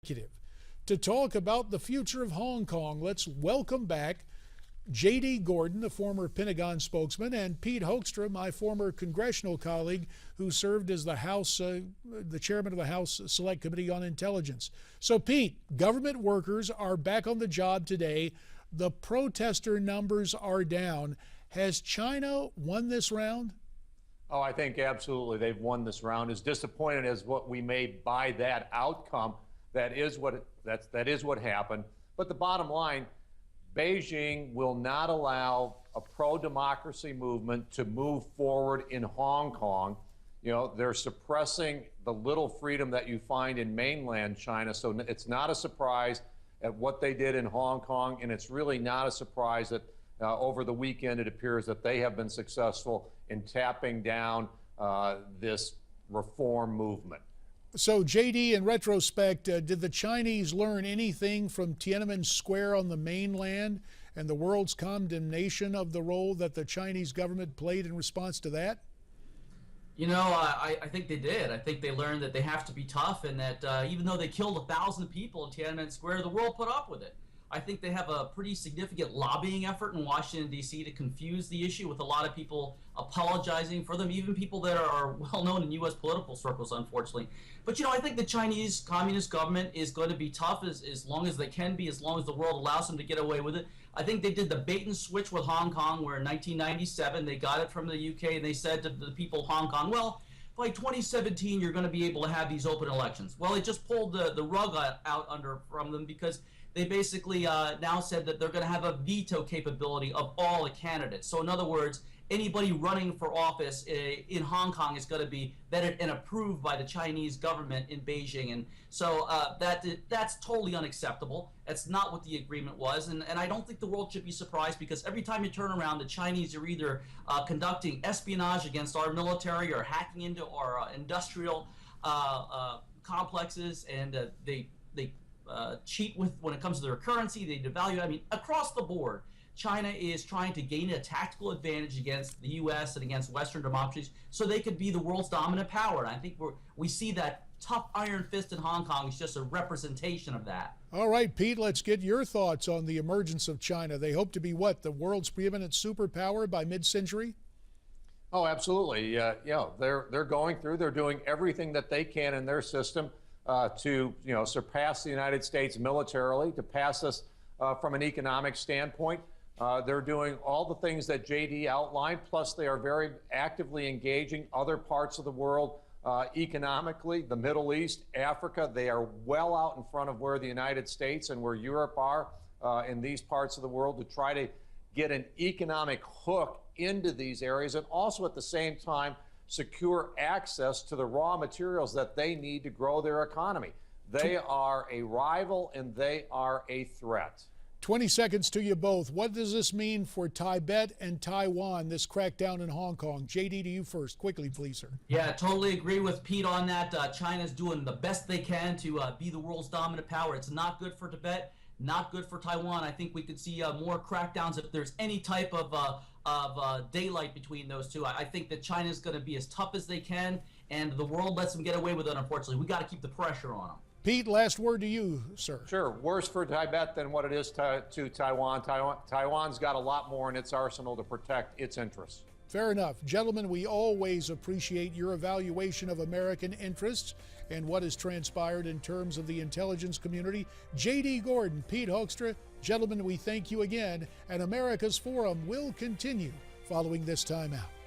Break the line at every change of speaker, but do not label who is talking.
executive to talk about the future of Hong Kong. Let's welcome back J.D. Gordon, the former Pentagon spokesman, and Pete Hoekstra, my former congressional colleague who served as the chairman of the House Select Committee on Intelligence. So, Pete, government workers are back on the job today. The protester numbers are down. Has China won this round?
Oh, I think absolutely they've won this round. As disappointed as what we may by that outcome, that is what happened. But the bottom line, Beijing will not allow a pro-democracy movement to move forward in Hong Kong. You know, they're suppressing the little freedom that you find in mainland China. So it's not a surprise at what they did in Hong Kong, and it's really not a surprise that over the weekend it appears that they have been successful in tapping down this reform movement.
So, J.D., in retrospect, did the Chinese learn anything from Tiananmen Square on the mainland and the world's condemnation of the role that the Chinese government played in response to that?
You know, I think they did. I think they learned that they have to be tough, and that even though they killed 1,000 people in Tiananmen Square, the world put up with it. I think they have a pretty significant lobbying effort in Washington, D.C. to confuse the issue, with a lot of people apologizing for them, even people that are well known in U.S. political circles, unfortunately. But, you know, I think the Chinese Communist government is going to be tough as long as they can be, as long as the world allows them to get away with it. I think they did the bait and switch with Hong Kong, where in 1997 they got it from the U.K. and they said to the people of Hong Kong, well, by 2017 you're going to be able to have these open elections. Well, they just pulled the rug out from them, because they basically now said that they're going to have a veto capability of all the candidates. So in other words, anybody running for office in Hong Kong is going to be vetted and approved by the Chinese government in Beijing. And so that's totally unacceptable. That's not what the agreement was. And I don't think the world should be surprised, because every time you turn around, the Chinese are either conducting espionage against our military or hacking into our industrial complexes, and they cheat when it comes to their currency. They devalue. I mean, across the board, China is trying to gain a tactical advantage against the U.S. and against Western democracies, so they could be the world's dominant power. And I think we see that tough iron fist in Hong Kong is just a representation of that.
All right, Pete, let's get your thoughts on the emergence of China. They hope to be what, the world's preeminent superpower by mid-century?
Oh, absolutely. They're going through. They're doing everything that they can in their system to surpass the United States militarily, to pass us from an economic standpoint. They're doing all the things that J.D. outlined, plus they are very actively engaging other parts of the world economically, the Middle East, Africa. They are well out in front of where the United States and where Europe are in these parts of the world, to try to get an economic hook into these areas, and also at the same time secure access to the raw materials that they need to grow their economy. They are a rival and they are a threat.
20 seconds to you both. What does this mean for Tibet and Taiwan, this crackdown in Hong Kong? J.D., to you first. Quickly, please, sir.
Yeah, totally agree with Pete on that. China's doing the best they can to be the world's dominant power. It's not good for Tibet, not good for Taiwan. I think we could see more crackdowns if there's any type of daylight between those two. I think that China's going to be as tough as they can, and the world lets them get away with it, unfortunately. We got to keep the pressure on them.
Pete, last word to you, sir.
Sure. Worse for Tibet than what it is to Taiwan. Taiwan's got a lot more in its arsenal to protect its interests.
Fair enough. Gentlemen, we always appreciate your evaluation of American interests and what has transpired in terms of the intelligence community. J.D. Gordon, Pete Hoekstra, gentlemen, we thank you again, and America's Forum will continue following this time out.